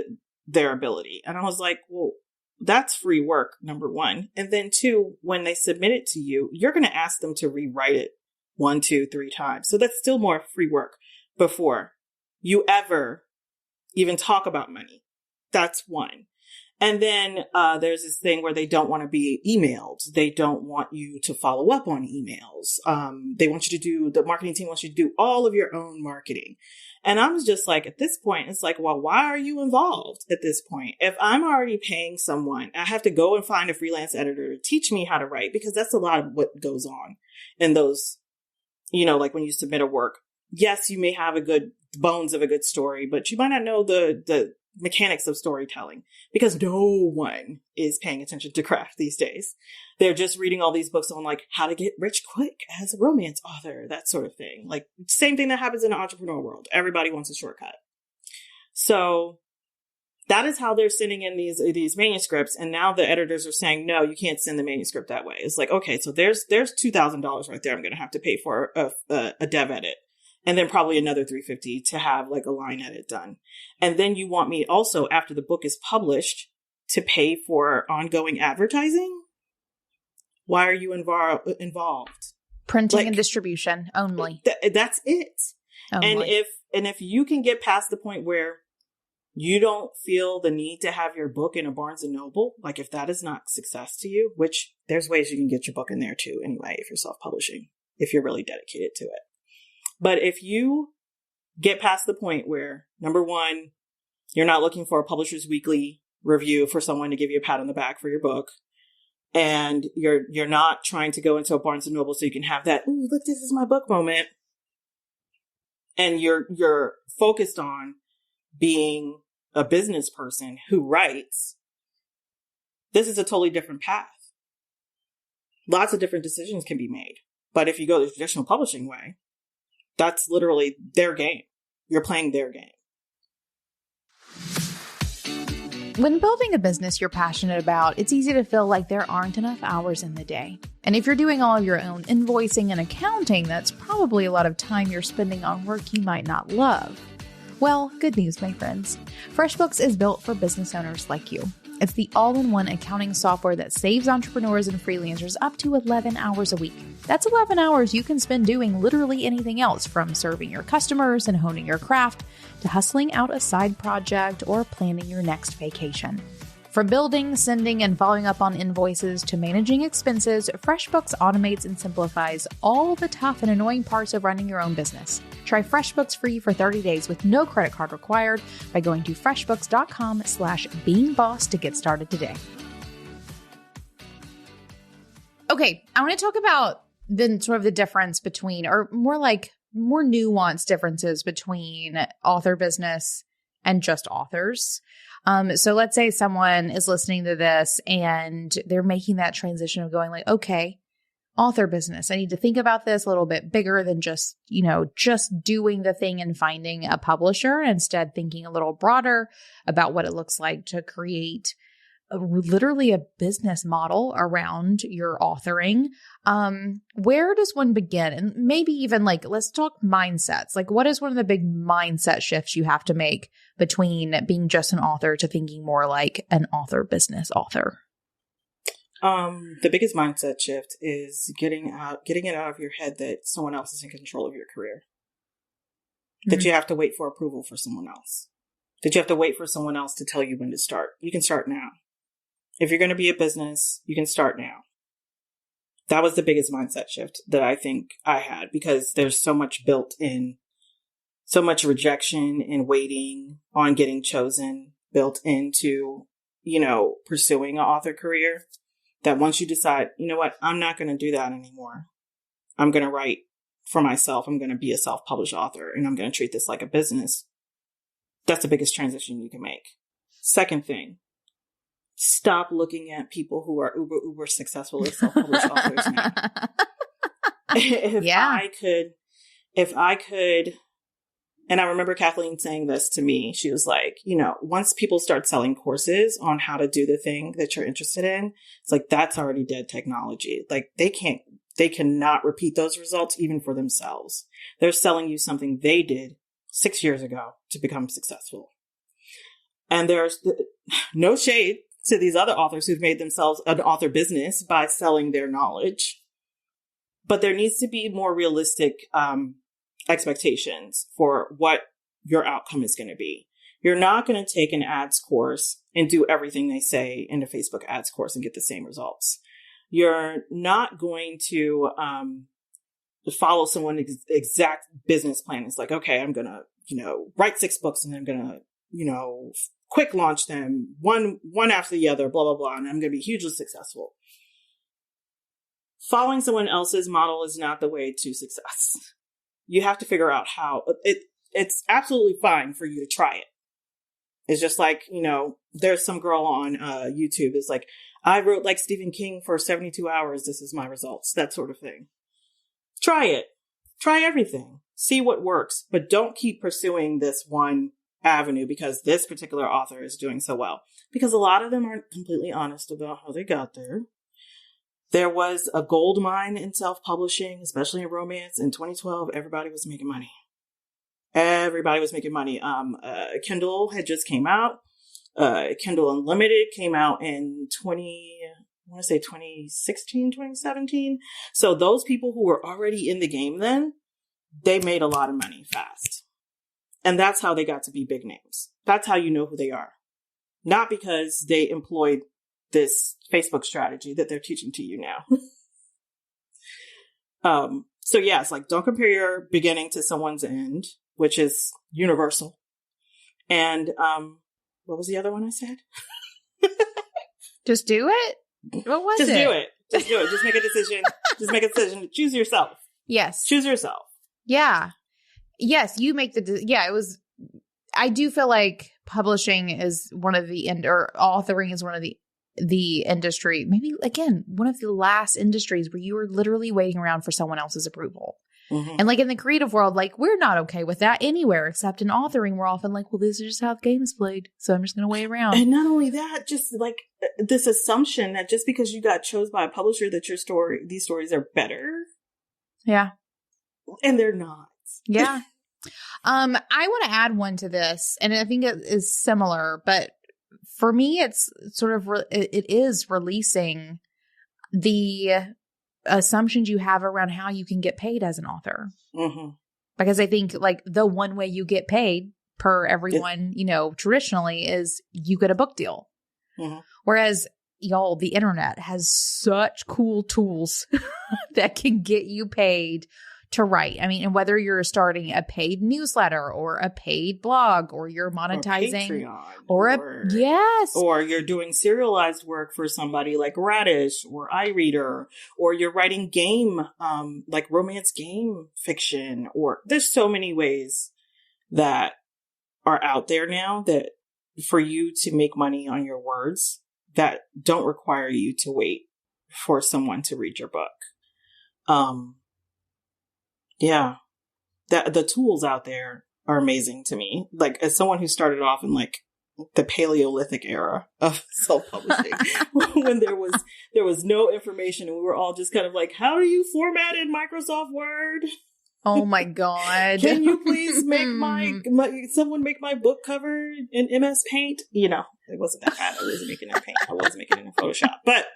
their ability. And I was like, well, that's free work, number one. And then two, when they submit it to you, you're going to ask them to rewrite it 1, 2, 3 times. So that's still more free work before you ever even talk about money. That's one. And then there's this thing where they don't want to be emailed. They don't want you to follow up on emails. They want you to do, the marketing team wants you to do all of your own marketing. And I'm just like, at this point, it's like, well, why are you involved at this point? If I'm already paying someone, I have to go and find a freelance editor to teach me how to write, because that's a lot of what goes on in those, like when you submit a work. Yes, you may have a good bones of a good story, but you might not know the mechanics of storytelling, because no one is paying attention to craft these days. They're just reading all these books on like how to get rich quick as a romance author, that sort of thing. Like, same thing that happens in the entrepreneur world. Everybody wants a shortcut. So that is how they're sending in these manuscripts. And now the editors are saying, no, you can't send the manuscript that way. It's like, okay, so there's $2,000 right there I'm going to have to pay for a dev edit. And then probably another $350 to have like a line edit done. And then you want me also, after the book is published, to pay for ongoing advertising? Why are you involved? Printing and distribution only. That's it. Only. And if you can get past the point where you don't feel the need to have your book in a Barnes and Noble, like if that is not success to you, which there's ways you can get your book in there too anyway, if you're self-publishing, if you're really dedicated to it. But if you get past the point where, number one, you're not looking for a Publisher's Weekly review for someone to give you a pat on the back for your book, and you're not trying to go into a Barnes and Noble so you can have that, ooh, look, this is my book moment, and you're focused on being a business person who writes, this is a totally different path. Lots of different decisions can be made. But if you go the traditional publishing way, that's literally their game. You're playing their game. When building a business you're passionate about, it's easy to feel like there aren't enough hours in the day. And if you're doing all of your own invoicing and accounting, that's probably a lot of time you're spending on work you might not love. Well, good news, my friends. FreshBooks is built for business owners like you. It's the all-in-one accounting software that saves entrepreneurs and freelancers up to 11 hours a week. That's 11 hours you can spend doing literally anything else, from serving your customers and honing your craft to hustling out a side project or planning your next vacation. From building, sending, and following up on invoices to managing expenses, FreshBooks automates and simplifies all the tough and annoying parts of running your own business. Try FreshBooks free for 30 days with no credit card required by going to freshbooks.com/beingboss to get started today. Okay, I want to talk about the sort of the difference between, or more nuanced differences between author business and just authors. So let's say someone is listening to this and they're making that transition of going like, okay, author business. I need to think about this a little bit bigger than just doing the thing and finding a publisher. Instead, thinking a little broader about what it looks like to create literally a business model around your authoring. Where does one begin? And maybe even let's talk mindsets. What is one of the big mindset shifts you have to make between being just an author to thinking more like an author business author? The biggest mindset shift is getting it out of your head that someone else is in control of your career. Mm-hmm. That you have to wait for approval for someone else. That you have to wait for someone else to tell you when to start. You can start now. If you're going to be a business, you can start now. That was the biggest mindset shift that I think I had, because there's so much built in, so much rejection and waiting on getting chosen built into, pursuing an author career, that once you decide, you know what, I'm not going to do that anymore. I'm going to write for myself. I'm going to be a self-published author, and I'm going to treat this like a business. That's the biggest transition you can make. Second thing, stop looking at people who are uber successful as self-published authors now. If I could, and I remember Kathleen saying this to me, she was like, once people start selling courses on how to do the thing that you're interested in, it's like, that's already dead technology. They cannot repeat those results even for themselves. They're selling you something they did 6 years ago to become successful. And there's no shade to these other authors who've made themselves an author business by selling their knowledge. But there needs to be more realistic expectations for what your outcome is going to be. You're not going to take an ads course and do everything they say in a Facebook ads course and get the same results. You're not going to follow someone's exact business plan. It's like, okay, I'm going to, write 6 books and I'm going to, quick launch them one after the other, blah, blah, blah. And I'm going to be hugely successful. Following someone else's model is not the way to success. You have to figure out how it's absolutely fine for you to try it. It's just like, there's some girl on YouTube is like, I wrote like Stephen King for 72 hours. This is my results, that sort of thing. Try it. Try everything. See what works, but don't keep pursuing this one avenue because this particular author is doing so well. Because a lot of them aren't completely honest about how they got there. There was a gold mine in self-publishing, especially in romance. In 2012, everybody was making money. Everybody was making money. Kindle had just came out. Kindle Unlimited came out in 2016, 2017. So those people who were already in the game then, they made a lot of money fast. And that's how they got to be big names. That's how you know who they are. Not because they employed this Facebook strategy that they're teaching to you now. So yeah, it's like, don't compare your beginning to someone's end, which is universal. And, what was the other one I said? Just do it? What was Just it? do it. Just do it. Just make a decision. Just make a decision. Choose yourself. Yes. Choose yourself. Yeah. Yes, you make it was, I do feel like publishing is one of the or authoring is one of the industry, maybe again, one of the last industries where you are literally waiting around for someone else's approval. Mm-hmm. And like in the creative world, like we're not okay with that anywhere except in authoring. We're often like, well, this is just how the game is played. So I'm just going to wait around. And not only that, just like this assumption that just because you got chose by a publisher that these stories are better. Yeah. And they're not. Yeah. I want to add one to this, and I think it is similar, but for me, it's sort of, it is releasing the assumptions you have around how you can get paid as an author. Mm-hmm. Because I think like the one way you get paid per everyone, traditionally is you get a book deal. Mm-hmm. Whereas y'all, the internet has such cool tools that can get you paid to write. I mean, and whether you're starting a paid newsletter or a paid blog or you're monetizing or you're doing serialized work for somebody like Radish or iReader, or you're writing like romance game fiction, or there's so many ways that are out there now that for you to make money on your words that don't require you to wait for someone to read your book. Yeah, the tools out there are amazing to me. Like, as someone who started off in like the Paleolithic era of self-publishing, when there was no information and we were all just kind of like, how do you format in Microsoft Word? Oh my God. Can you please make someone make my book cover in MS Paint? It wasn't that bad. I wasn't making it in Paint. I wasn't making it in Photoshop. But,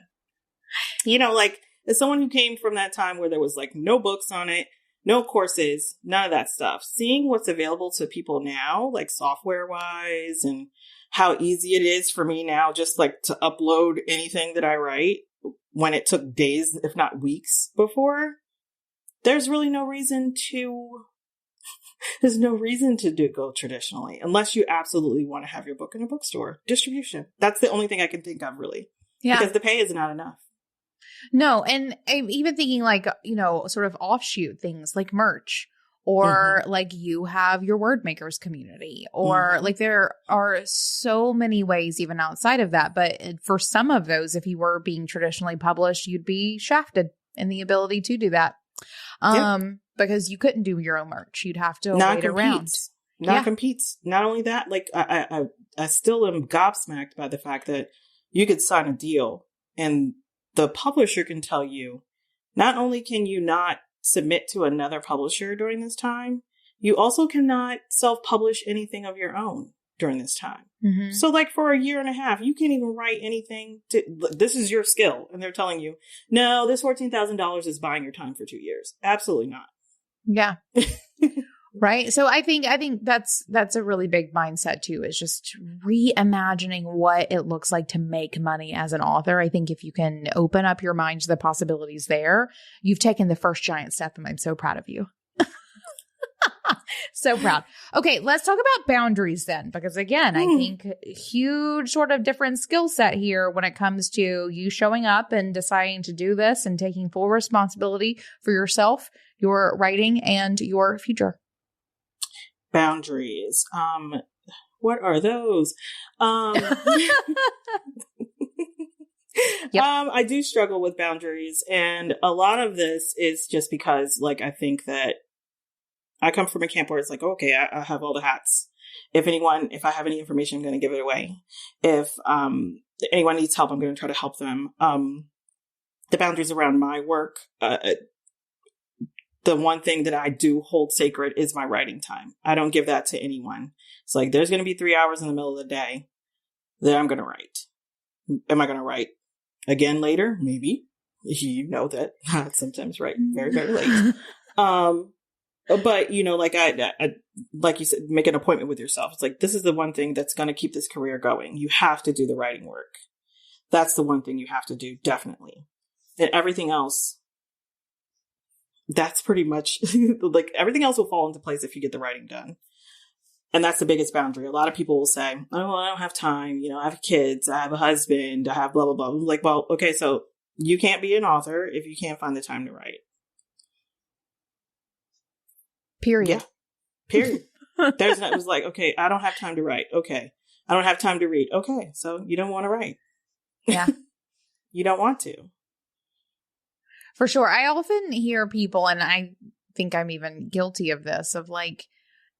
like, as someone who came from that time where there was like no books on it, no courses, none of that stuff. Seeing what's available to people now, like software wise, and how easy it is for me now just like to upload anything that I write when it took days, if not weeks before. There's really no reason to go traditionally unless you absolutely want to have your book in a bookstore. Distribution. That's the only thing I can think of, really. Yeah. Because the pay is not enough. No. And I'm even thinking like, sort of offshoot things like merch, or like you have your word makers community, or like there are so many ways even outside of that. But for some of those, if you were being traditionally published, you'd be shafted in the ability to do that. Because you couldn't do your own merch. You'd have to wait around. Non-competes. Not only that, like I still am gobsmacked by the fact that you could sign a deal and the publisher can tell you, not only can you not submit to another publisher during this time, you also cannot self-publish anything of your own during this time. Mm-hmm. So like for a year and a half, you can't even write anything. This is your skill. And they're telling you, no, this $14,000 is buying your time for 2 years. Absolutely not. Yeah. Right. So I think that's a really big mindset too, is just reimagining what it looks like to make money as an author. I think if you can open up your mind to the possibilities there, you've taken the first giant step, and I'm so proud of you. So proud. Okay, let's talk about boundaries then, because again, I think huge sort of different skill set here when it comes to you showing up and deciding to do this and taking full responsibility for yourself, your writing, and your future. Boundaries. What are those? Yep. I do struggle with boundaries, and a lot of this is just because, like, I think that I come from a camp where it's like, okay, I have all the hats. If I have any information, I'm going to give it away. If anyone needs help, I'm going to try to help them. The boundaries around my work, the one thing that I do hold sacred is my writing time. I don't give that to anyone. It's like, there's going to be 3 hours in the middle of the day that I'm going to write. Am I going to write again later? Maybe. You know that I sometimes write very, very late. But, you know, like I, like you said, make an appointment with yourself. It's like, this is the one thing that's going to keep this career going. You have to do the writing work. That's the one thing you have to do, definitely. And everything else, that's pretty much like everything else will fall into place if you get the writing done. And that's the biggest boundary. A lot of people will say, oh, I don't have time. You know, I have kids, I have a husband, I have blah, blah, blah. I'm like, well, okay, so you can't be an author if you can't find the time to write. Period. Yeah. Period. It was like, okay, I don't have time to write. Okay. I don't have time to read. Okay. So you don't want to write. Yeah. You don't want to. For sure. I often hear people, and I think I'm even guilty of this, of like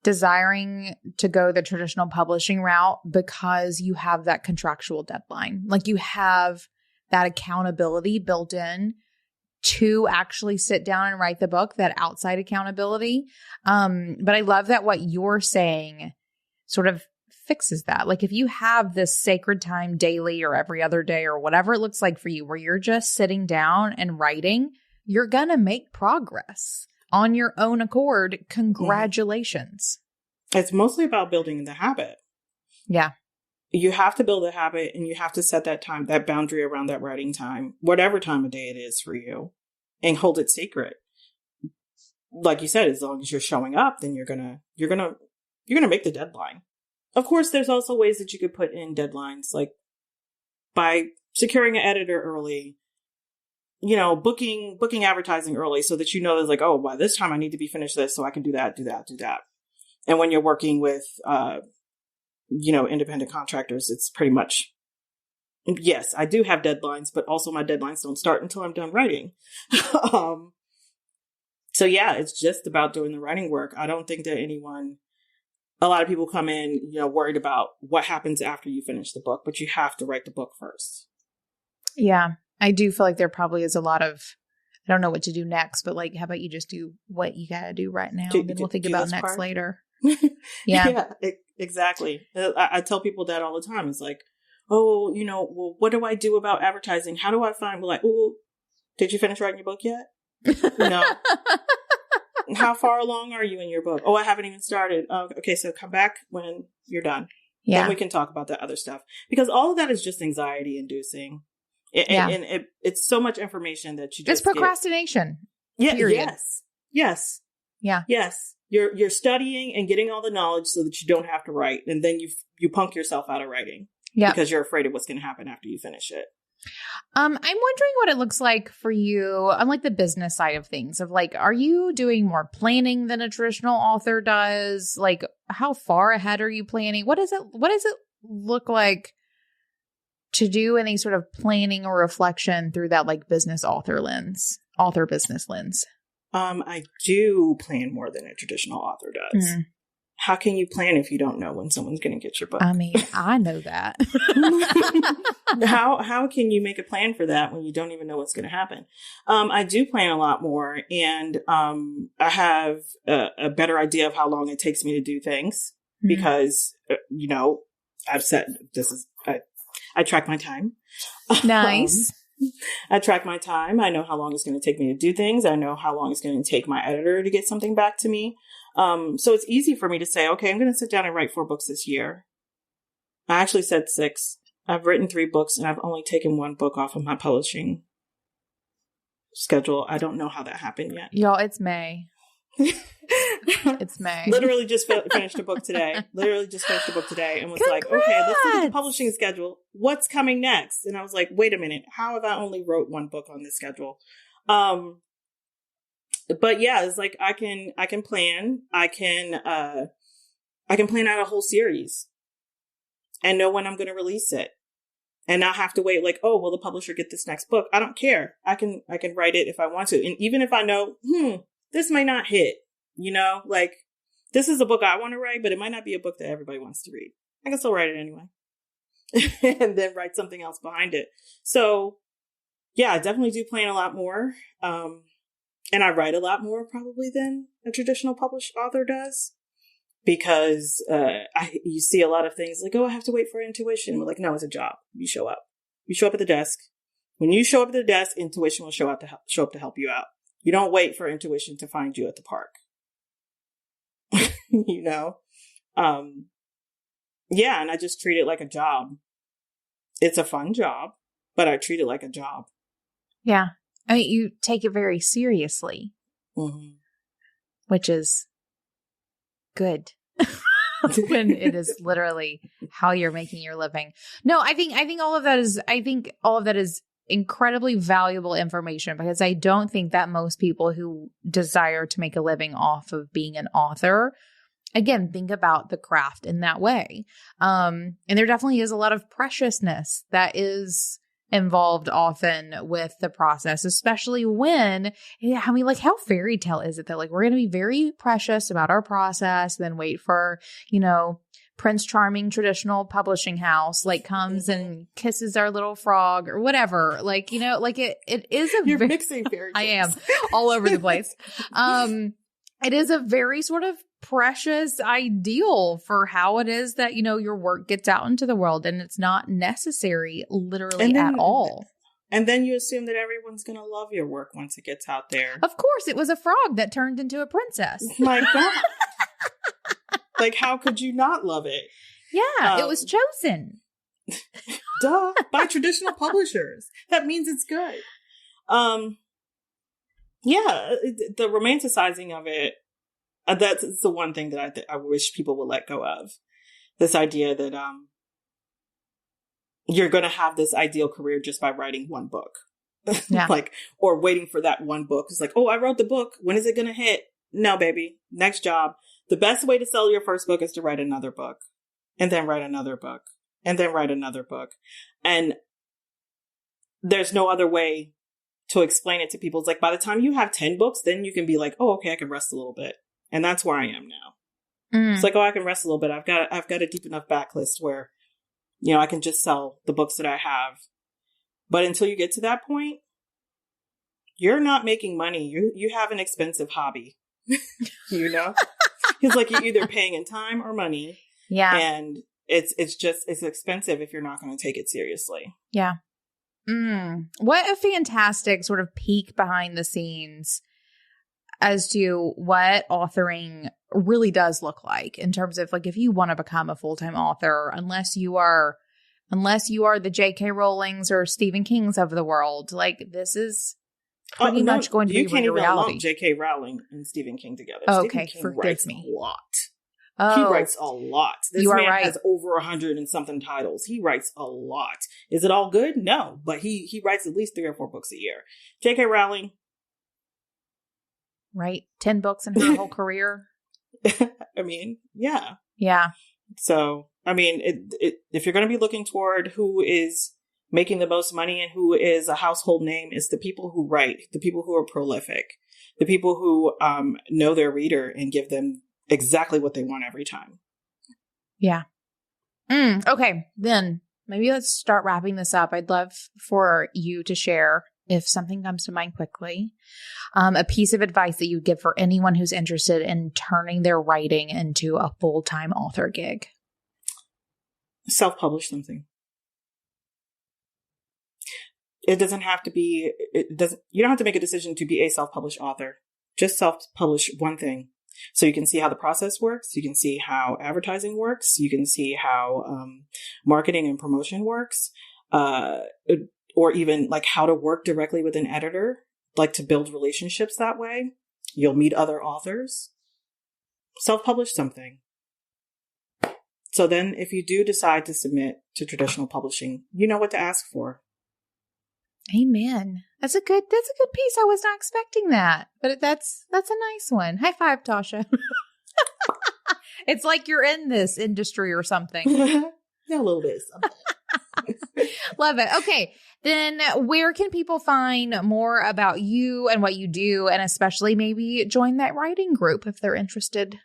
desiring to go the traditional publishing route because you have that contractual deadline. Like you have that accountability built in to actually sit down and write the book, that outside accountability. But I love that what you're saying sort of fixes that. Like if you have this sacred time daily or every other day or whatever it looks like for you, where you're just sitting down and writing, you're going to make progress on your own accord. Congratulations. It's mostly about building the habit. Yeah. You have to build a habit, and you have to set that time, that boundary around that writing time, whatever time of day it is for you, and hold it sacred. Like you said, as long as you're showing up, then you're gonna make the deadline. Of course, there's also ways that you could put in deadlines, like by securing an editor early, you know, booking advertising early so that you know there's like, oh, by this time I need to be finished this so I can do that. And when you're working with, you know, independent contractors, it's pretty much, yes, I do have deadlines, but also my deadlines don't start until I'm done writing. So yeah, it's just about doing the writing work. I don't think that a lot of people come in, you know, worried about what happens after you finish the book, but you have to write the book first. Yeah. I do feel like there probably is a lot of, I don't know what to do next, but like, how about you just do what you got to do right now? And then we'll think about next later. Yeah. Yeah, exactly. I tell people that all the time. It's like, oh, you know, well, what do I do about advertising? How do I find, like, oh, did you finish writing your book yet? No. How far along are you in your book? Oh, I haven't even started. Oh, okay, so come back when you're done. Yeah. Then we can talk about that other stuff. Because all of that is just anxiety inducing. And it's so much information that you just It's procrastination. Yeah. Period. Yes. Yeah. Yes. You're studying and getting all the knowledge so that you don't have to write. And then you punk yourself out of writing. Yeah. Because you're afraid of what's going to happen after you finish it. I'm wondering what it looks like for you on like the business side of things, of like, are you doing more planning than a traditional author does? Like, how far ahead are you planning? What does it look like to do any sort of planning or reflection through that like business author business lens? I do plan more than a traditional author does. Mm-hmm. How can you plan if you don't know when someone's going to get your book? I mean, I know that. How can you make a plan for that when you don't even know what's going to happen? I do plan a lot more, and I have a better idea of how long it takes me to do things because, you know, I've said I track my time. Nice. I track my time. I know how long it's going to take me to do things. I know how long it's going to take my editor to get something back to me. So it's easy for me to say, okay, I'm going to sit down and write 4 books this year. I actually said 6. I've written 3 books and I've only taken 1 book off of my publishing schedule. I don't know how that happened yet. Y'all, it's May. It's May. Literally just finished a book today. And was like, okay, let's look at the publishing schedule. What's coming next? And I was like, wait a minute. How have I only wrote 1 book on this schedule? But yeah, it's like I can plan. I can plan out a whole series and know when I'm going to release it, and not have to wait. Like, oh, will the publisher get this next book? I don't care. I can write it if I want to, and even if I know, this might not hit. You know, like this is a book I want to write, but it might not be a book that everybody wants to read. I can still write it anyway, and then write something else behind it. So, yeah, I definitely do plan a lot more. And I write a lot more probably than a traditional published author does. Because you see a lot of things like, oh, I have to wait for intuition. We're like, no, it's a job. You show up. You show up at the desk. When you show up at the desk, intuition will show up to help you out. You don't wait for intuition to find you at the park. You know? Yeah, and I just treat it like a job. It's a fun job, but I treat it like a job. Yeah. I mean, you take it very seriously, which is good when it is literally how you're making your living. No, I think all of that is incredibly valuable information, because I don't think that most people who desire to make a living off of being an author, again, think about the craft in that way. And there definitely is a lot of preciousness that is involved often with the process, especially when, I mean, like, how fairy tale is it that, like, we're going to be very precious about our process, then wait for, you know, Prince Charming traditional publishing house, like, comes and kisses our little frog or whatever. Like, you know, like it is a You're mixing fairy tales. I am all over the place. It is a very sort of precious ideal for how it is that, you know, your work gets out into the world, and it's not necessary literally at all. And then you assume that everyone's going to love your work once it gets out there. Of course, it was a frog that turned into a princess. My God. Like, how could you not love it? Yeah, it was chosen. Duh, by traditional publishers. That means it's good. Yeah, the romanticizing of it, that's the one thing that I wish people would let go of. This idea that you're going to have this ideal career just by writing one book. Yeah. Like, or waiting for that one book. It's like, oh, I wrote the book. When is it going to hit? No, baby. Next job. The best way to sell your first book is to write another book, and then write another book, and then write another book. And there's no other way to explain it to people. It's like, by the time you have 10 books, then you can be like, oh, okay, I can rest a little bit. And that's where I am now. It's like, oh, I can rest a little bit. I've got a deep enough backlist where, you know, I can just sell the books that I have. But until you get to that point, you're not making money. You have an expensive hobby, you know? It's like you're either paying in time or money. Yeah. And it's expensive if you're not going to take it seriously. Yeah. What a fantastic sort of peek behind the scenes as to what authoring really does look like, in terms of, like, if you want to become a full-time author, unless you are the J.K. Rowlings or Stephen Kings of the world, like, this is pretty much going to be your reality. You can't even lump J.K. Rowling and Stephen King together. Okay, Stephen King writes me. A lot. Oh, he writes a lot. This man right. has over 100 and something titles. He writes a lot. Is it all good? No, but he writes at least 3 or 4 books a year. J.K. Rowling, right? 10 books in her whole career. I mean, yeah. Yeah. So, I mean, if you're going to be looking toward who is making the most money and who is a household name, it's the people who write, the people who are prolific, the people who know their reader and give them exactly what they want every time. Yeah. Okay, then maybe let's start wrapping this up. I'd love for you to share, if something comes to mind quickly, a piece of advice that you'd give for anyone who's interested in turning their writing into a full-time author gig. Self-publish something. You don't have to make a decision to be a self-published author. Just self-publish one thing. So you can see how the process works. You can see how advertising works. You can see how marketing and promotion works. Or even like how to work directly with an editor, like to build relationships that way. You'll meet other authors. Self-publish something. So then if you do decide to submit to traditional publishing, you know what to ask for. Amen. That's a good piece. I was not expecting that, but that's a nice one. High five, Tasha. It's like you're in this industry or something. Yeah, a little bit. Love it. Okay. Then where can people find more about you and what you do, and especially maybe join that writing group if they're interested?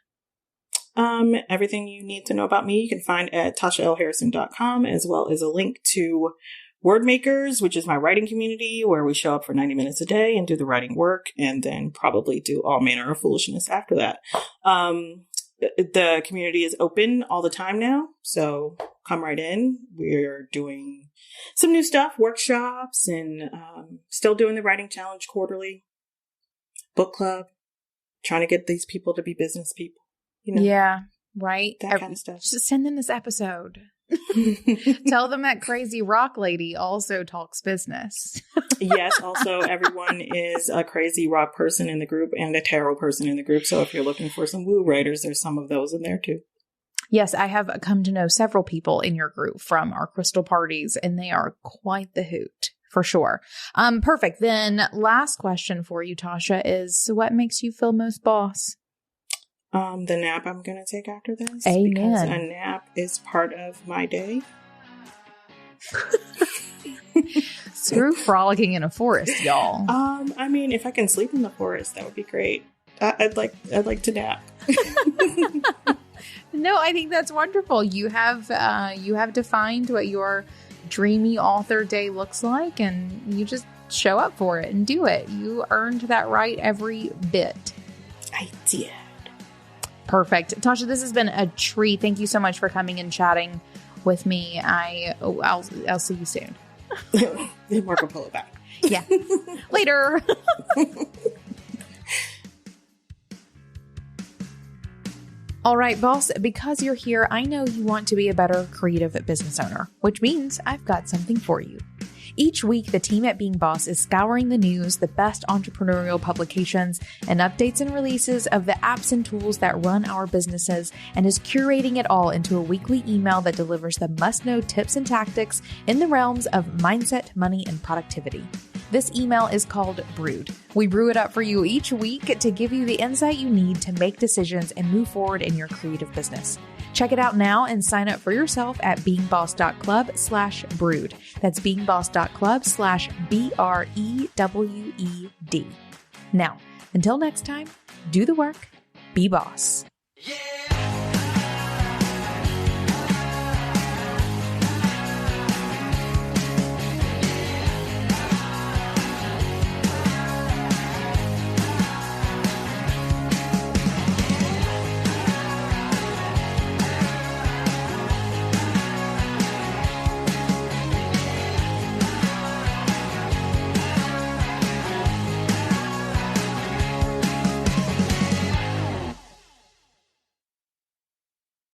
Everything you need to know about me, you can find at TashaLHarrison.com, as well as a link to Word Makers, which is my writing community where we show up for 90 minutes a day and do the writing work and then probably do all manner of foolishness after that. The community is open all the time now, so come right in. We're doing some new stuff, workshops, and still doing the writing challenge quarterly, book club, trying to get these people to be business people. Yeah, right. That kind of stuff. Just send them this episode. Tell them that crazy rock lady also talks business. Yes. Also, everyone is a crazy rock person in the group and a tarot person in the group. So if you're looking for some woo writers, there's some of those in there too. Yes, I have come to know several people in your group from our crystal parties, and they are quite the hoot for sure. Perfect. Then last question for you, Tasha, is what makes you feel most boss? The nap I'm going to take after this. Amen. Because a nap is part of my day. Screw frolicking in a forest, y'all. I mean, if I can sleep in the forest, that would be great. I'd like to nap. No, I think that's wonderful. You have defined what your dreamy author day looks like, and you just show up for it and do it. You earned that right every bit. I did. Perfect. Tasha, this has been a treat. Thank you so much for coming and chatting with me. I'll see you soon. Marco Polo back. Yeah. Later. All right, boss, because you're here, I know you want to be a better creative business owner, which means I've got something for you. Each week, the team at Being Boss is scouring the news, the best entrepreneurial publications, and updates and releases of the apps and tools that run our businesses, and is curating it all into a weekly email that delivers the must-know tips and tactics in the realms of mindset, money, and productivity. This email is called Brewed. We brew it up for you each week to give you the insight you need to make decisions and move forward in your creative business. Check it out now and sign up for yourself at beingboss.club/brewed. That's beingboss.club/BREWED. Now, until next time, do the work, be boss. Yeah.